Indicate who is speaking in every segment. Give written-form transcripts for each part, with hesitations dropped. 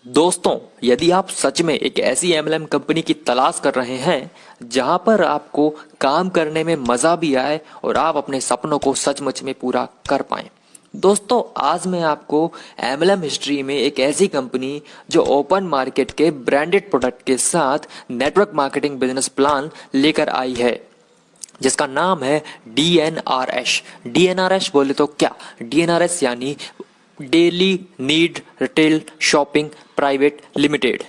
Speaker 1: दोस्तों, यदि आप सच में एक ऐसी एमएलएम कंपनी की तलाश कर रहे हैं जहां पर आपको काम करने में मजा भी आए और आप अपने सपनों को सचमुच में पूरा कर पाएं, दोस्तों आज मैं आपको एमएलएम हिस्ट्री में एक ऐसी कंपनी जो ओपन मार्केट के ब्रांडेड प्रोडक्ट के साथ नेटवर्क मार्केटिंग बिजनेस प्लान लेकर आई है जिसका नाम है डीएनआरएस। डीएनआरएस बोले तो क्या? डीएनआरएस यानी daily need retail shopping private limited.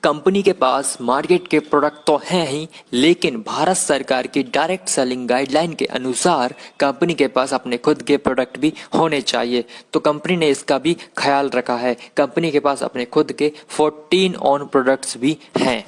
Speaker 1: Company के पास मार्केट के प्रोडक्ट तो हैं ही, लेकिन भारत सरकार की डायरेक्ट सेलिंग गाइडलाइन के अनुसार कंपनी के पास अपने खुद के प्रोडक्ट भी होने चाहिए। तो कंपनी ने इसका भी ख्याल रखा है। कंपनी के पास अपने खुद के 14 ऑन प्रोडक्ट्स भी हैं।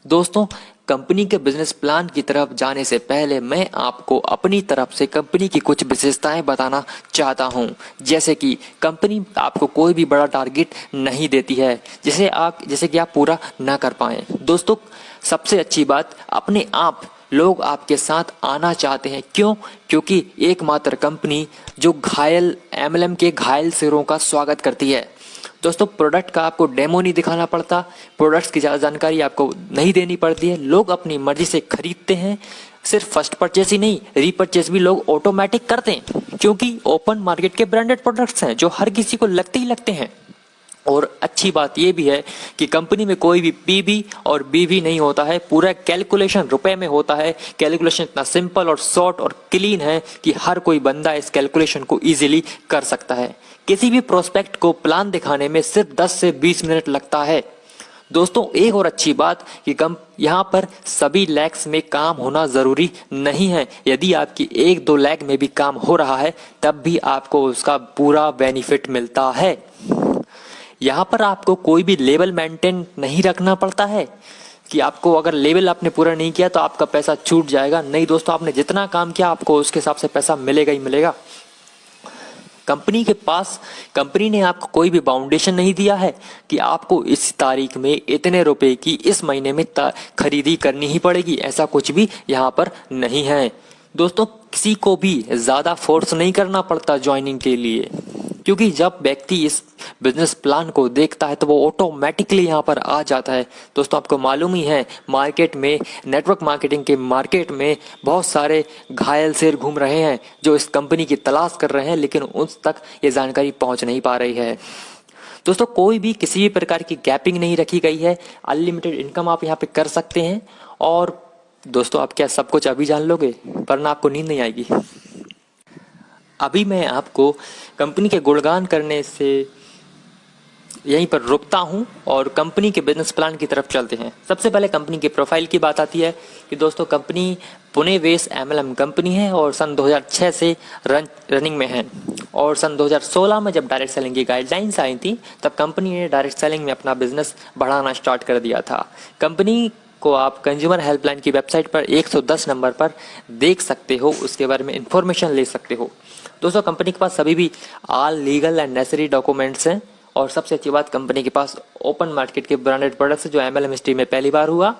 Speaker 1: दोस्तों, कंपनी के बिजनेस प्लान की तरफ जाने से पहले मैं आपको अपनी तरफ से कंपनी की कुछ विशेषताएं बताना चाहता हूं। जैसे कि कंपनी आपको कोई भी बड़ा टारगेट नहीं देती है जैसे कि आप पूरा ना कर पाएं। दोस्तों, सबसे अच्छी बात, अपने आप लोग आपके साथ आना चाहते हैं। क्यों? क्योंकि एकमात्र कंपनी जो घायल एमएलएम के घायल सिरों का स्वागत करती है। दोस्तों, प्रोडक्ट का आपको डेमो नहीं दिखाना पड़ता, प्रोडक्ट्स की ज़्यादा जानकारी आपको नहीं देनी पड़ती है। लोग अपनी मर्जी से खरीदते हैं। सिर्फ फर्स्ट परचेज ही नहीं, रीपरचेज भी लोग ऑटोमेटिक करते हैं, क्योंकि ओपन मार्केट के ब्रांडेड प्रोडक्ट्स हैं जो हर किसी को लगते ही लगते हैं। और अच्छी बात यह भी है कि कंपनी में कोई भी पीबी और बीवी नहीं होता है। पूरा कैलकुलेशन रुपए में होता है। कैलकुलेशन इतना सिंपल और शॉर्ट और क्लीन है कि हर कोई बंदा इस कैलकुलेशन को इजीली कर सकता है। किसी भी प्रोस्पेक्ट को प्लान दिखाने में सिर्फ 10 से 20 मिनट लगता है। दोस्तों, एक और अच्छी बात कि यहाँ पर सभी लैक्स में काम होना जरूरी नहीं है। यदि आपकी 1-2 लैक में भी काम हो रहा है तब भी आपको उसका पूरा बेनिफिट मिलता है। यहाँ पर आपको कोई भी लेवल मेंटेन नहीं रखना पड़ता है कि आपको अगर लेवल आपने पूरा नहीं किया तो आपका पैसा छूट जाएगा। नहीं दोस्तों, आपने जितना काम किया आपको उसके हिसाब से पैसा मिलेगा ही मिलेगा। कंपनी ने आपको कोई भी बाउंडेशन नहीं दिया है कि आपको इस तारीख में इतने रुपए की इस महीने में खरीदी करनी ही पड़ेगी। ऐसा कुछ भी यहाँ पर नहीं है। दोस्तों, किसी को भी ज्यादा फोर्स नहीं करना पड़ता ज्वाइनिंग के लिए, क्योंकि जब व्यक्ति इस बिजनेस प्लान को देखता है तो वो ऑटोमेटिकली यहाँ पर आ जाता है। दोस्तों, आपको मालूम ही है मार्केट में, नेटवर्क मार्केटिंग के मार्केट में बहुत सारे घायल शेर घूम रहे हैं जो इस कंपनी की तलाश कर रहे हैं, लेकिन उस तक ये जानकारी पहुंच नहीं पा रही है। दोस्तों, कोई भी किसी भी प्रकार की गैपिंग नहीं रखी गई है। अनलिमिटेड इनकम आप यहाँ पे कर सकते हैं। और दोस्तों, आप क्या सब कुछ अभी जान लोगे? वरना आपको नींद नहीं आएगी। अभी मैं आपको कंपनी के गुणगान करने से यहीं पर रुकता हूं और कंपनी के बिजनेस प्लान की तरफ चलते हैं। सबसे पहले कंपनी की प्रोफाइल की बात आती है कि दोस्तों, company Pune based MLM company है और सन 2006 से रनिंग में है। और सन 2016 में जब डायरेक्ट सेलिंग की गाइडलाइंस आई थी तब कंपनी ने डायरेक्ट सेलिंग में अपना बिजनेस बढ़ाना स्टार्ट कर दिया था। कंपनी को आप कंज्यूमर हेल्पलाइन की वेबसाइट पर 110 नंबर पर देख सकते हो, उसके बारे में इंफॉर्मेशन ले सकते हो। दोस्तों, कंपनी के पास सभी भी all legal and necessary documents हैं। और सबसे अच्छी बात, कंपनी के पास ओपन मार्केट के ब्रांडेड प्रोडक्ट्स जो एमएलएम हिस्ट्री में पहली बार हुआ।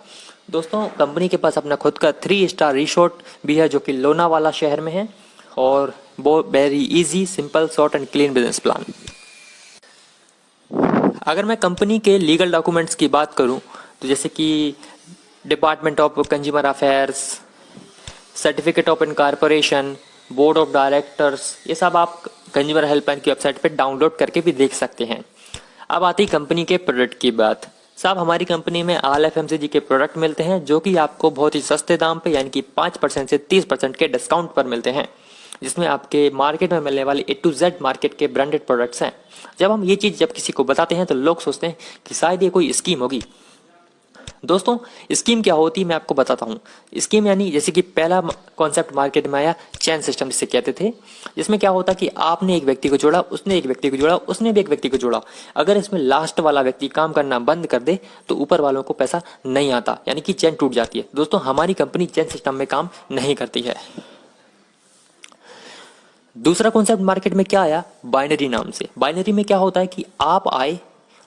Speaker 1: दोस्तों, कंपनी के पास अपना खुद का 3 स्टार रिसोर्ट भी है जो कि लोनावाला शहर में है। और वो very easy, simple, short and clean business plan. अगर मैं कंपनी के लीगल डॉक्यूमेंट्स की बात करूं तो जैसे कि department of consumer affairs, certificate of incorporation, board of directors, ये सब आप कंज्यूमर हेल्पलाइन की वेबसाइट पे डाउनलोड करके भी देख सकते हैं। अब आती कंपनी के प्रोडक्ट की बात। साहब, हमारी कंपनी में ऑल एफएमसीजी के प्रोडक्ट मिलते हैं जो कि आपको बहुत ही सस्ते दाम पे, यानी कि 5% से 30% के डिस्काउंट पर मिलते हैं, जिसमें आपके मार्केट में मिलने वाले A to Z मार्केट के ब्रांडेड प्रोडक्ट्स हैं। जब हम ये चीज़ जब किसी को बताते हैं तो लोग सोचते हैं कि शायद ये कोई स्कीम होगी। दोस्तों, स्कीम क्या होती है मैं आपको बताता हूँ। स्कीम यानी जैसे कि पहला कॉन्सेप्ट मार्केट में आया चैन सिस्टम जिसे कहते थे, जिसमें क्या होता कि आपने एक व्यक्ति को जोड़ा, उसने एक व्यक्ति को जोड़ा, उसने भी एक व्यक्ति को जोड़ा। अगर इसमें लास्ट वाला व्यक्ति काम करना बंद कर दे तो ऊपर वालों को पैसा नहीं आता, यानी कि चैन टूट जाती है। दोस्तों, हमारी कंपनी चैन सिस्टम में काम नहीं करती है। दूसरा कॉन्सेप्ट मार्केट में क्या आया? बाइनरी नाम से। बाइनरी में क्या होता है कि आप आए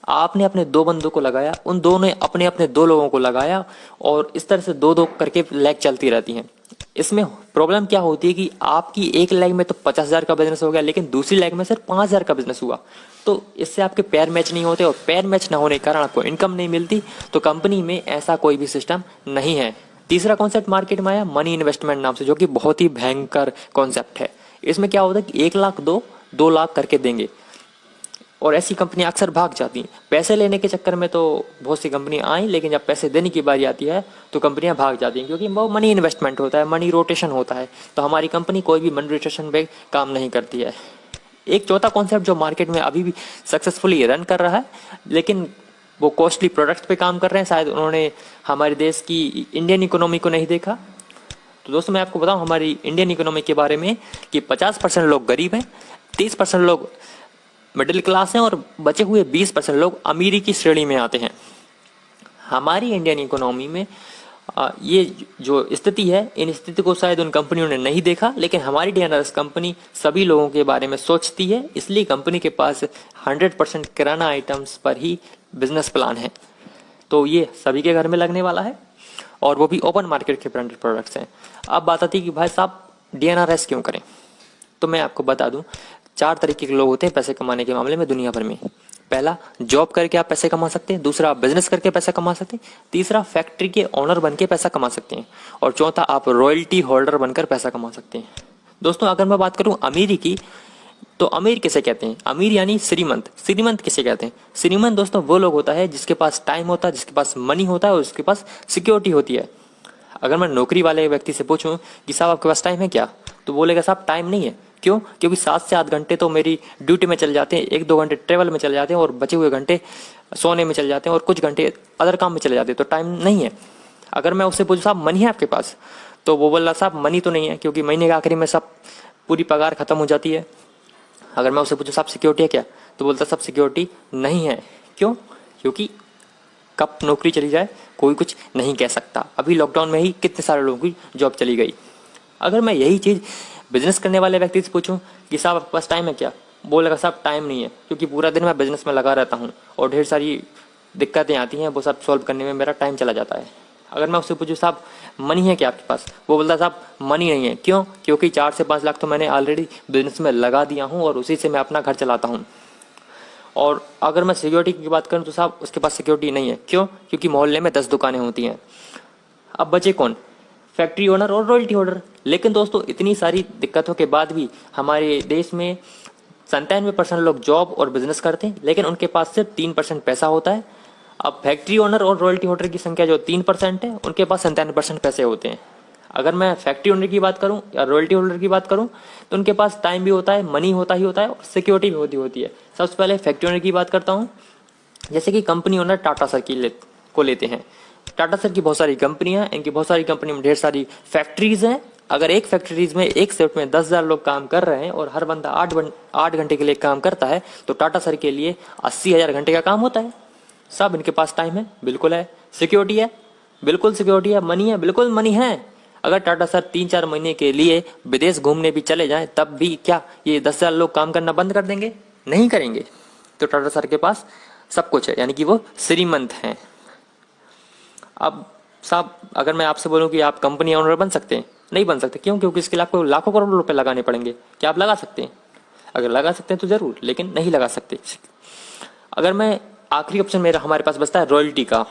Speaker 1: आपने अपने दो बंदों को लगाया, उन दो ने अपने अपने दो लोगों को लगाया, और इस तरह से दो दो करके लेग चलती रहती हैं। इसमें प्रॉब्लम क्या होती है कि आपकी एक लेग में तो 50,000 का बिजनेस हो गया, लेकिन दूसरी लेग में सिर्फ 5,000 का बिजनेस हुआ। तो इससे आपके पैर मैच नहीं होते, और पैर मैच ना होने के कारण आपको इनकम नहीं मिलती। तो कंपनी में ऐसा कोई भी सिस्टम नहीं है। तीसरा कॉन्सेप्ट मार्केट में आया मनी इन्वेस्टमेंट नाम से, जो कि बहुत ही भयंकर कॉन्सेप्ट है। इसमें क्या होता है कि 1 लाख दो, 2 लाख करके देंगे, और ऐसी कंपनियां अक्सर भाग जाती हैं। पैसे लेने के चक्कर में तो बहुत सी कंपनियां आई, लेकिन जब पैसे देने की बारी आती है तो कंपनियां भाग जाती हैं, क्योंकि वो मनी इन्वेस्टमेंट होता है, मनी रोटेशन होता है। तो हमारी कंपनी कोई भी मनी रोटेशन पे काम नहीं करती है। एक चौथा कॉन्सेप्ट जो मार्केट में अभी भी सक्सेसफुली रन कर रहा है, लेकिन वो कॉस्टली प्रोडक्ट्स पे काम कर रहे हैं। शायद उन्होंने हमारे देश की इंडियन इकोनॉमी को नहीं देखा। तो दोस्तों, मैं आपको बताऊं हमारी इंडियन इकोनॉमी के बारे में कि 50% लोग गरीब हैं, 30% लोग मिडिल क्लास हैं, और बचे हुए 20% लोग अमीरी की श्रेणी में आते हैं। हमारी इंडियन इकोनॉमी में ये जो स्थिति है, इन स्थिति को शायद उन कंपनियों ने नहीं देखा, लेकिन हमारी डीएनआरएस कंपनी सभी लोगों के बारे में सोचती है। इसलिए कंपनी के पास 100% किराना आइटम्स पर ही बिजनेस प्लान है। तो ये सभी के घर में लगने वाला है, और वो भी ओपन मार्केट के ब्रांडेड प्रोडक्ट्स हैं। अब बात आती है कि भाई साहब डीएनआरएस क्यों करें। तो मैं आपको बता दूं, 4 तरीके के लोग होते हैं पैसे कमाने के मामले में दुनिया भर में। पहला, जॉब करके आप पैसे कमा सकते हैं। दूसरा, बिजनेस करके पैसा कमा सकते हैं। तीसरा, फैक्ट्री के ओनर बन के पैसा कमा सकते हैं। और चौथा, आप रॉयल्टी होल्डर बनकर पैसा कमा सकते हैं। दोस्तों, अगर मैं बात करूं अमीरी की, तो अमीर किसे कहते हैं? अमीर यानी श्रीमंत। श्रीमंत किसे कहते हैं? श्रीमंत दोस्तों वो लोग होता है जिसके पास टाइम होता है, जिसके पास मनी होता है, और जिसके पास सिक्योरिटी होती है। अगर मैं नौकरी वाले व्यक्ति से पूछूं कि साहब आपके पास टाइम है क्या, तो बोलेगा साहब टाइम नहीं है। क्यों? क्योंकि 7 से 8 घंटे तो मेरी ड्यूटी में चले जाते हैं, 1-2 घंटे ट्रेवल में चले जाते हैं, और बचे हुए घंटे सोने में चले जाते हैं, और कुछ घंटे अदर काम में चले जाते हैं, तो टाइम नहीं है। अगर मैं उससे पूछूं साहब मनी है आपके पास, तो वो बोल रहा साहब मनी तो नहीं है, क्योंकि महीने के आखिरी में सब पूरी पगार खत्म हो जाती है। अगर मैं उससे पूछूं साहब सिक्योरिटी है क्या, तो बोलता सब सिक्योरिटी नहीं है। क्यों? क्योंकि कब नौकरी चली जाए कोई कुछ नहीं कह सकता। अभी लॉकडाउन में ही कितने सारे लोगों की जॉब चली गई। अगर मैं यही चीज़ बिजनेस करने वाले व्यक्ति से पूछूं कि साहब आपके पास टाइम है क्या, बोलेगा साहब टाइम नहीं है, क्योंकि पूरा दिन मैं बिजनेस में लगा रहता हूं, और ढेर सारी दिक्कतें आती हैं, वो सब सॉल्व करने में मेरा टाइम चला जाता है। अगर मैं उससे पूछूं साहब मनी है क्या आपके पास, वो बोलता साहब मनी नहीं है। क्यों? क्योंकि 4 से 5 लाख तो मैंने ऑलरेडी बिजनेस में लगा दिया हूँ, और उसी से मैं अपना घर चलाता हूँ। और अगर मैं सिक्योरिटी की बात करूं तो साहब उसके पास सिक्योरिटी नहीं है। क्यों? क्योंकि मोहल्ले में 10 दुकानें होती हैं। अब बचे कौन? फैक्ट्री ओनर और रॉयल्टी होल्डर। लेकिन दोस्तों, इतनी सारी दिक्कतों के बाद भी हमारे देश में 97% लोग जॉब और बिजनेस करते हैं, लेकिन उनके पास सिर्फ 3% पैसा होता है। अब फैक्ट्री ओनर और रॉयल्टी होल्डर की संख्या जो 3% है, उनके पास 97% पैसे होते हैं। अगर मैं फैक्ट्री ओनर की बात करूं या रॉयल्टी होल्डर की बात करूं, तो उनके पास टाइम भी होता है, मनी होता ही होता है, और सिक्योरिटी भी होती है। सबसे पहले फैक्ट्री ओनर की बात करता हूं। जैसे कि कंपनी ओनर टाटा सर को लेते हैं। टाटा सर की बहुत सारी कंपनियां हैं, इनकी बहुत सारी कंपनी में ढेर सारी फैक्ट्रीज हैं। अगर एक फैक्ट्रीज में एक शिफ्ट में 10,000 लोग काम कर रहे हैं, और हर बंदा 8 घंटे के लिए काम करता है, तो टाटा सर के लिए 80,000 घंटे का काम होता है। सब इनके पास टाइम है, बिल्कुल है। सिक्योरिटी है, बिल्कुल सिक्योरिटी है। मनी है, बिल्कुल मनी है। अगर टाटा सर 3-4 महीने के लिए विदेश घूमने भी चले जाएं, तब भी क्या ये 10,000 लोग काम करना बंद कर देंगे? नहीं करेंगे। तो टाटा सर के पास सब कुछ है, यानी कि वो श्रीमंत हैं। अब साहब अगर मैं आपसे बोलूं कि आप कंपनी ओनर बन सकते हैं, नहीं बन सकते। क्यों? क्योंकि इसके लिए आपको लाखों करोड़ों रुपए लगाने पड़ेंगे। क्या आप लगा सकते हैं? अगर लगा सकते हैं तो जरूर, लेकिन नहीं लगा सकते। अगर मैं आखिरी ऑप्शन मेरा हमारे पास बचता है रॉयल्टी का।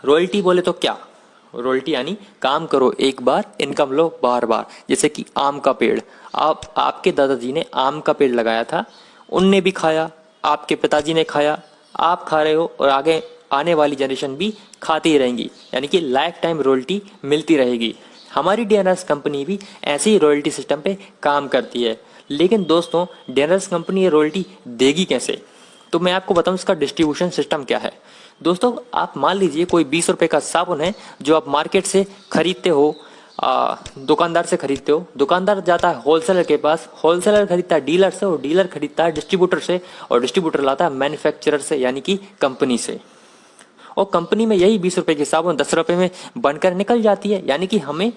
Speaker 1: रॉयल्टी बोले तो क्या? रॉयल्टी यानी काम करो एक बार, इनकम लो बार बार। जैसे कि आम का पेड़, आपके दादाजी ने आम का पेड़ लगाया था, उनने भी खाया, आपके पिताजी ने खाया, आप खा रहे हो, और आगे आने वाली जनरेशन भी खाती ही रहेंगी, यानी कि लाइफ टाइम रॉयल्टी मिलती रहेगी। हमारी डीएनआरएस कंपनी भी ऐसे ही रॉयल्टी सिस्टम पे काम करती है। लेकिन दोस्तों, डीएनआरएस कंपनी ये रॉयल्टी देगी कैसे? तो मैं आपको बताऊं इसका डिस्ट्रीब्यूशन सिस्टम क्या है। दोस्तों, आप मान लीजिए कोई 20 रुपए का साबुन है जो आप मार्केट से खरीदते हो, दुकानदार से खरीदते हो। दुकानदार जाता है होलसेलर के पास, होलसेलर खरीदता है डीलर से, और डीलर खरीदता है डिस्ट्रीब्यूटर से, और डिस्ट्रीब्यूटर लाता है मैन्युफैक्चरर से, यानी कि कंपनी से। और कंपनी में यही 20 रुपए की साबुन 10 रुपए में बनकर निकल जाती है, यानी कि हमें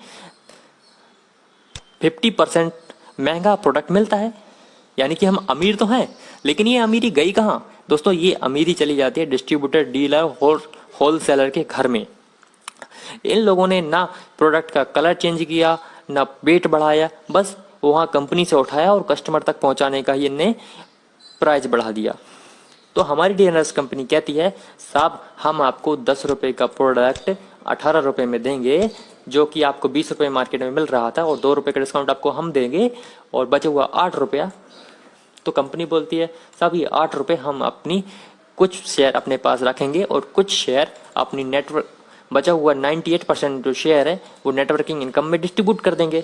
Speaker 1: 50% महंगा प्रोडक्ट मिलता है। यानी कि हम अमीर तो हैं, लेकिन ये अमीरी गई कहाँ? दोस्तों ये अमीरी चली जाती है डिस्ट्रीब्यूटर, डीलर, होलसेलर के घर में। इन लोगों ने ना प्रोडक्ट का कलर चेंज किया, ना वेट बढ़ाया, बस वहाँ कंपनी से उठाया और कस्टमर तक पहुँचाने का इनने प्राइस बढ़ा दिया। तो हमारी डीएनएस कंपनी कहती है साहब हम आपको 10 रुपये का प्रोडक्ट 18 रुपये में देंगे, जो कि आपको 20 रुपये मार्केट में मिल रहा था, और 2 रुपये का डिस्काउंट आपको हम देंगे, और बचा हुआ 8 रुपया। तो कंपनी बोलती है साहब ये 8 रुपये हम अपनी कुछ शेयर अपने पास रखेंगे और कुछ शेयर अपनी नेटवर्क, बचा हुआ 98% जो शेयर है वो नेटवर्किंग इनकम में डिस्ट्रीब्यूट कर देंगे।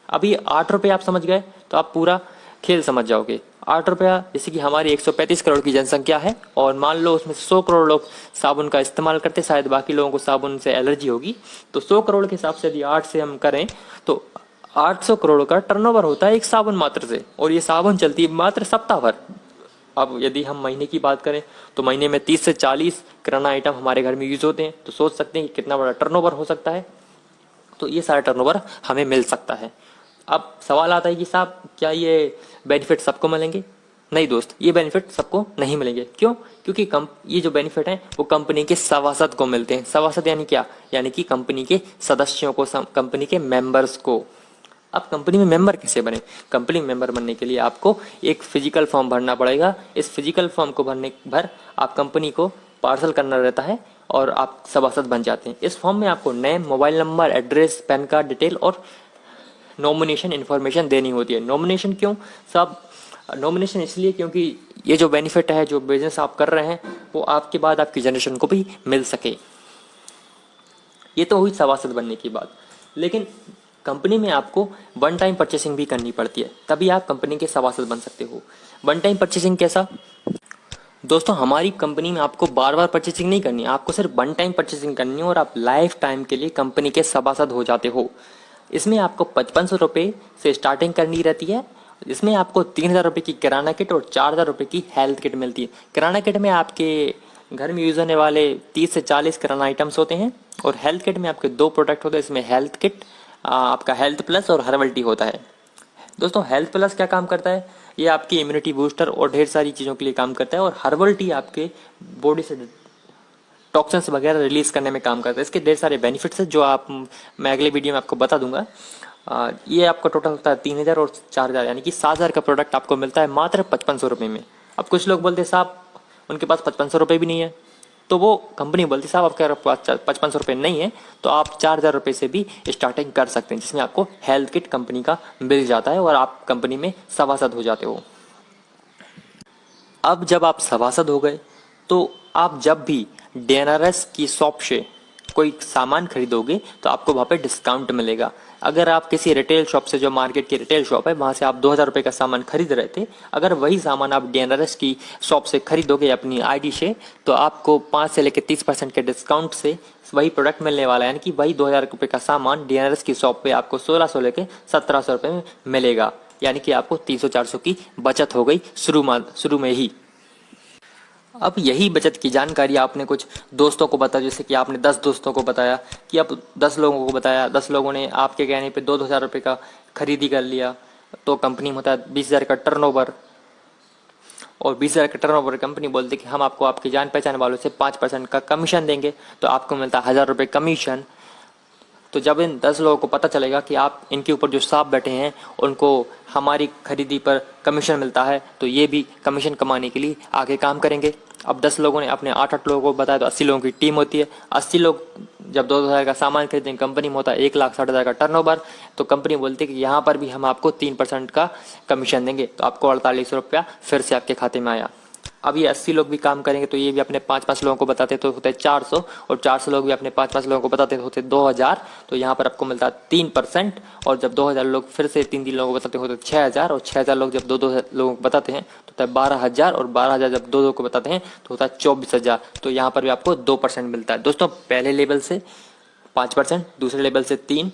Speaker 1: अभी 8 रुपये आप समझ गए तो आप पूरा खेल समझ जाओगे। 8 रुपया, जैसे कि हमारी 135 करोड़ की जनसंख्या है और मान लो उसमें 100 करोड़ लोग साबुन का इस्तेमाल करते, शायद बाकी लोगों को साबुन से एलर्जी होगी, तो 100 करोड़ के हिसाब से यदि 8 से हम करें तो 800 करोड़ का टर्नओवर होता है एक साबुन मात्र से, और ये साबुन चलती है मात्र सप्ताह भर। अब यदि हम महीने की बात करें तो महीने में 30 से 40 किराना आइटम हमारे घर में यूज होते हैं, तो सोच सकते हैं कि कितना बड़ा टर्नओवर हो सकता है। तो ये सारा टर्नओवर हमें मिल सकता है। अब सवाल आता है कि साहब क्या ये बेनिफिट सबको मिलेंगे? नहीं दोस्त, ये बेनिफिट सबको नहीं मिलेंगे। क्यों? क्योंकि ये जो बेनिफिट हैं वो कंपनी के सभासद को मिलते हैं। सभासद यानी क्या? यानी कि कंपनी के सदस्यों को, कंपनी के मेंबर्स को। अब कंपनी में मेंबर कैसे बने? कंपनी में मेंबर बनने के लिए आपको एक फिजिकल फॉर्म भरना पड़ेगा। इस फिजिकल फॉर्म को भर आप कंपनी को पार्सल करना रहता है और आप सभासद बन जाते हैं। इस फॉर्म में आपको name, mobile number, address, pan card detail और नॉमिनेशन इन्फॉर्मेशन देनी होती है। नॉमिनेशन क्यों साहब? नॉमिनेशन इसलिए क्योंकि ये जो बेनिफिट है, जो बिजनेस आप कर रहे हैं, वो आपके बाद आपकी जनरेशन को भी मिल सके। ये तो हुई सभासद बनने की बात। लेकिन कंपनी में आपको वन टाइम परचेसिंग भी करनी पड़ती है, तभी आप कंपनी के सभासद बन सकते हो। वन टाइम परचेसिंग कैसा? दोस्तों हमारी कंपनी में आपको बार बार परचेसिंग नहीं करनी है, आपको सिर्फ वन टाइम परचेसिंग करनी है और आप लाइफ टाइम के लिए कंपनी के सभासद हो जाते हो। इसमें आपको 5500 रुपये से स्टार्टिंग करनी रहती है। इसमें आपको 3000 रुपये की किराना किट और 4000 रुपये की हेल्थ किट मिलती है। किराना किट में आपके घर में यूज होने वाले 30 से 40 किराना आइटम्स होते हैं, और हेल्थ किट में आपके 2 प्रोडक्ट होते हैं। इसमें हेल्थ किट आपका हेल्थ प्लस और हर्बल टी होता है। दोस्तों हेल्थ प्लस क्या काम करता है? ये आपकी इम्यूनिटी बूस्टर और ढेर सारी चीज़ों के लिए काम करता है, और हर्बल टी आपके बॉडी से टॉक्सिन्स वगैरह रिलीज करने में काम करता है। इसके ढेर सारे बेनिफिट्स हैं जो मैं अगले वीडियो में आपको बता दूंगा। ये आपका टोटल होता है 3000 और 4000, यानी कि 7000 का प्रोडक्ट आपको मिलता है मात्र 5500 रुपये में। अब कुछ लोग बोलते हैं साहब उनके पास 5500 रुपये भी नहीं है, तो वो कंपनी बोलती है साहब आपके पास 5500 रुपये नहीं है तो आप 4000 रुपये से भी स्टार्टिंग कर सकते हैं, जिसमें आपको हेल्थ किट कंपनी का मिल जाता है और आप कंपनी में सभासद हो जाते हो। अब जब आप सभासद हो गए तो आप जब भी डीएनआरएस की शॉप से कोई सामान खरीदोगे तो आपको वहाँ पे डिस्काउंट मिलेगा। अगर आप किसी रिटेल शॉप से, जो मार्केट की रिटेल शॉप है, वहाँ से आप 2000 रुपये का सामान खरीद रहे थे, अगर वही सामान आप डीएनआरएस की शॉप से खरीदोगे अपनी आईडी से, तो आपको 5 से लेकर 30% के डिस्काउंट से वही प्रोडक्ट मिलने वाला है। यानी कि वही 2000 रुपये का सामान डीएनआरएस की शॉप पे आपको 1600 लेके 1700 रुपये में मिलेगा। यानी कि आपको 300-400 की बचत हो गई शुरू में ही। अब यही बचत की जानकारी आपने कुछ दोस्तों को बताया, जैसे कि आपने 10 दोस्तों को बताया, कि अब 10 लोगों को बताया, 10 लोगों ने आपके कहने पे 2-2000 रुपये का खरीदी कर लिया, तो कंपनी में होता है 20,000 का टर्नओवर, और 20,000 का टर्नओवर कंपनी बोलती है कि हम आपको आपके जान पहचान वालों से 5% का कमीशन देंगे, तो आपको मिलता है 1000 रुपये कमीशन। तो जब इन 10 लोगों को पता चलेगा कि आप इनके ऊपर जो स्टाफ बैठे हैं उनको हमारी खरीदी पर कमीशन मिलता है, तो ये भी कमीशन कमाने के लिए आगे काम करेंगे। अब 10 लोगों ने अपने 8-8 लोगों को बताया, तो 80 लोगों की टीम होती है। 80 लोग जब 2000 का सामान खरीदेंगे, कंपनी में होता है 1,60,000 का टर्नओवर, तो कंपनी बोलती है कि यहाँ पर भी हम आपको 3% का कमीशन देंगे, तो आपको 48 रुपया फिर से आपके खाते में आया। अब ये 80 लोग भी काम करेंगे, तो ये भी अपने 5-5 लोगों को बताते तो होते 400, और 400 लोग भी अपने 5-5 लोगों को बताते होते 2000, तो यहाँ पर आपको मिलता है 3%। और जब 2000 लोग फिर से 3-3 लोगों को बताते होते 6000, और 6000 लोग जब 2-2 लोगों को बताते हैं तो होता है 12,000, और 12,000 जब 2-2 को बताते हैं तो होता है 24,000। तो यहाँ पर भी आपको 2% मिलता है। दोस्तों पहले लेवल से 5%, दूसरे लेवल से 3,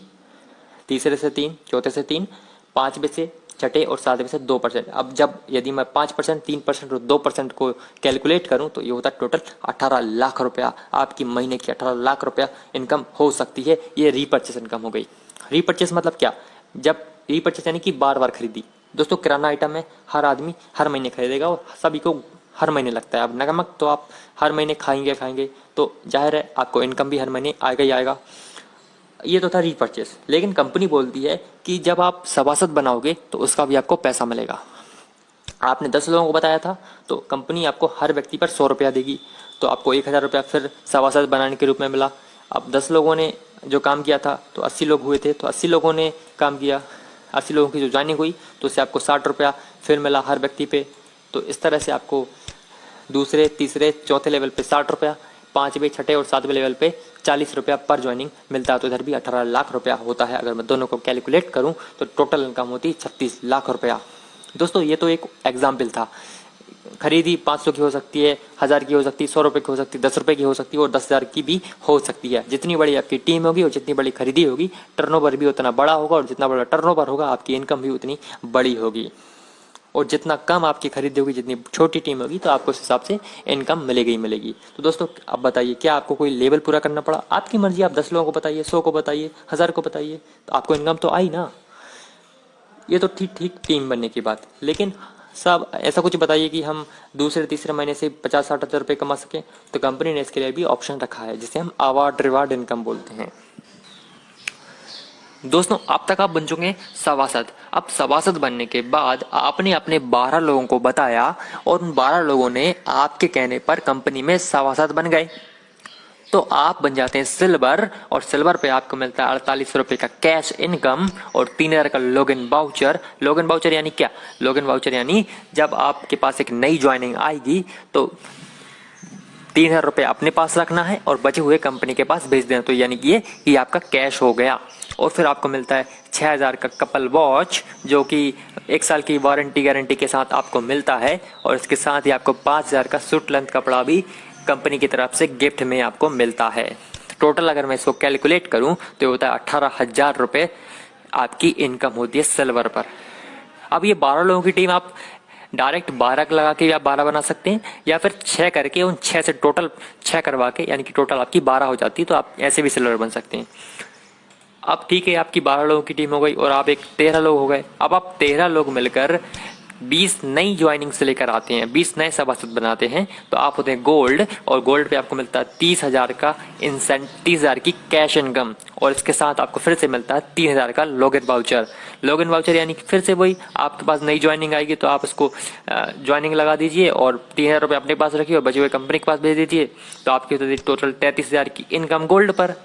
Speaker 1: तीसरे से 3, चौथे से 3, 5वें से, छठे और 7वें से 2%। अब जब यदि मैं 5%, 3% और 2% को कैलकुलेट करूं तो ये होता है टोटल 18 लाख रुपया। आपकी महीने की 18 लाख रुपया इनकम हो सकती है। ये रीपर्चेस इनकम हो गई। रीपर्चेस मतलब क्या? जब रीपर्चेस यानी कि बार बार खरीदी। दोस्तों किराना आइटम है, हर आदमी हर महीने खरीदेगा और सभी को हर महीने लगता है। अब नमक तो आप हर महीने खाएंगे तो जाहिर है आपको इनकम भी हर महीने आएगा ही आएगा। ये तो था रीपरचेस। लेकिन कंपनी बोलती है कि जब आप सभासद बनाओगे तो उसका भी आपको पैसा मिलेगा। आपने 10 लोगों को बताया था तो कंपनी आपको हर व्यक्ति पर 100 रुपया देगी, तो आपको 1000 रुपया फिर सभासद बनाने के रूप में मिला। अब 10 लोगों ने जो काम किया था तो 80 लोग हुए थे, तो 80 लोगों ने काम किया, 80 लोगों की जो ज्वाइनिंग हुई तो उससे आपको 60 रुपया फिर मिला हर व्यक्ति पे। तो इस तरह से आपको दूसरे तीसरे चौथे लेवल पे 60 रुपया, 5वें छठे और 7वें लेवल पे 40 रुपया पर ज्वाइनिंग मिलता है। तो इधर भी 18 लाख रुपया होता है। अगर मैं दोनों को कैलकुलेट करूं तो टोटल इनकम होती है 36 लाख रुपया। दोस्तों ये तो एक एग्जाम्पल था। खरीदी 500 की हो सकती है, 1000 की हो सकती है, 100 रुपये की हो सकती है, 10 रुपये की हो सकती है और 10,000 की भी हो सकती है। जितनी बड़ी आपकी टीम होगी और जितनी बड़ी खरीदी होगी, टर्नओवर भी उतना बड़ा होगा, और जितना बड़ा टर्नओवर होगा आपकी इनकम भी उतनी बड़ी होगी। और जितना कम आपकी खरीदी होगी, जितनी छोटी टीम होगी, तो आपको उस हिसाब से इनकम मिलेगी ही मिलेगी। तो दोस्तों अब बताइए, क्या आपको कोई लेवल पूरा करना पड़ा? आपकी मर्जी, आप 10 लोगों को बताइए, 100 को बताइए, 1000 को बताइए, तो आपको इनकम तो आई ना। ये तो ठीक ठीक टीम बनने की बात। लेकिन सब ऐसा कुछ बताइए कि हम दूसरे तीसरे महीने से 50-60 हज़ार रुपये कमा सकें। तो कंपनी ने इसके लिए भी ऑप्शन रखा है, जिसे हम अवार्ड रिवार्ड इनकम बोलते हैं। दोस्तों अब तक आप बन चुके हैं सभासद। अब सभासद बनने के बाद आपने अपने 12 लोगों को बताया और उन 12 लोगों ने आपके कहने पर कंपनी में सभासद बन गए, तो आप बन जाते हैं सिल्वर। और सिल्वर पे आपको मिलता है 48 रुपये का कैश इनकम और 3000 का लॉगिन वाउचर। लॉगिन वाउचर यानी क्या? लॉगिन वाउचर यानी जब आपके पास एक नई ज्वाइनिंग आएगी तो 3000 रुपये अपने पास रखना है और बचे हुए कंपनी के पास भेज देना। तो यानी कि ये आपका कैश हो गया। और फिर आपको मिलता है 6000 का कपल वॉच, जो कि 1 साल की वारंटी गारंटी के साथ आपको मिलता है। और इसके साथ ही आपको 5000 का सूट लेंथ कपड़ा भी कंपनी की तरफ से गिफ्ट में आपको मिलता है। टोटल अगर मैं इसको कैलकुलेट करूं तो ये होता है 18,000 रुपये आपकी इनकम होती है सिल्वर पर। अब ये 12 लोगों की टीम आप डायरेक्ट 12 लगा के आप 12 बना सकते हैं, या फिर 6 करके उन 6 से टोटल 6 करवा के, यानी कि टोटल आपकी 12 हो जाती है। तो आप ऐसे भी सिल्वर बन सकते हैं। अब ठीक है, आपकी 12 लोगों की टीम हो गई और आप एक 13 लोग हो गए। अब आप 13 लोग मिलकर 20 नई ज्वाइनिंग से लेकर आते हैं, 20 नए सभासद बनाते हैं, तो आप होते हैं गोल्ड। और गोल्ड पे आपको मिलता है 30,000 का इंसेंट, 30,000 की कैश इनकम। और इसके साथ आपको फिर से मिलता है 3000 का लॉगिन वाउचर। लॉगिन वाउचर यानी फिर से वही, आपके पास नई ज्वाइनिंग आएगी तो आप उसको ज्वाइनिंग लगा दीजिए और 3000 रुपये अपने पास रखिए और बचे हुए कंपनी के पास भेज दीजिए। तो आपकी होती है टोटल 33,000 की इनकम गोल्ड पर।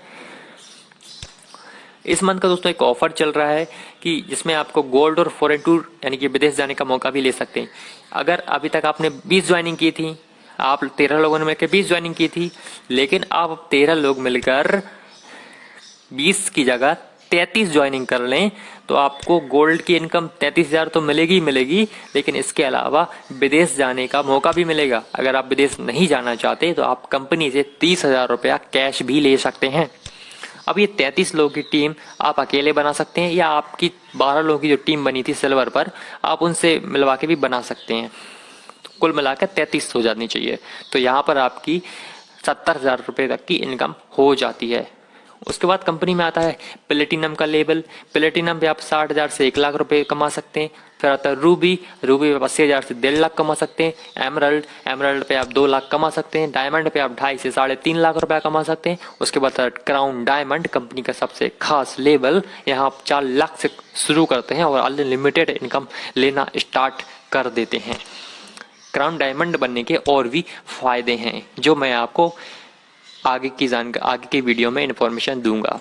Speaker 1: इस मंथ का दोस्तों एक ऑफर चल रहा है कि जिसमें आपको गोल्ड और फॉरेन टूर यानी कि विदेश जाने का मौका भी ले सकते हैं। अगर अभी तक आपने 20 ज्वाइनिंग की थी, आप 13 लोगों ने मिलकर 20 ज्वाइनिंग की थी, लेकिन आप 13 लोग मिलकर 20 की जगह 33 ज्वाइनिंग कर लें, तो आपको गोल्ड की इनकम 33,000 तो मिलेगी ही मिलेगी, लेकिन इसके अलावा विदेश जाने का मौका भी मिलेगा। अगर आप विदेश नहीं जाना चाहते तो आप कंपनी से 30,000 रुपया कैश भी ले सकते हैं। अब ये 33 लोगों की टीम आप अकेले बना सकते हैं, या आपकी 12 लोगों की जो टीम बनी थी सिल्वर पर, आप उनसे मिलवा के भी बना सकते हैं। तो कुल मिलाकर 33 हो जानी चाहिए। तो यहाँ पर आपकी 70,000 रुपये तक की इनकम हो जाती है। उसके बाद कंपनी में आता है प्लेटिनम का लेवल। प्लेटिनम पे आप 60,000 से 1 लाख रुपए कमा सकते हैं। फिर आता है रूबी। रूबी पे 80,000 से 1.5 लाख कमा सकते हैं। एमरल्ड, एमरल्ड पे आप 2 लाख कमा सकते हैं। डायमंड पे आप 2.5 से 3.5 लाख रुपया कमा सकते हैं। उसके बाद क्राउन डायमंड, कंपनी का सबसे खास लेवल। यहाँ आप 4 लाख से शुरू करते हैं और अनलिमिटेड इनकम लेना स्टार्ट कर देते हैं। क्राउन डायमंड बनने के और भी फायदे हैं, जो मैं आपको आगे की वीडियो में इन्फॉर्मेशन दूंगा।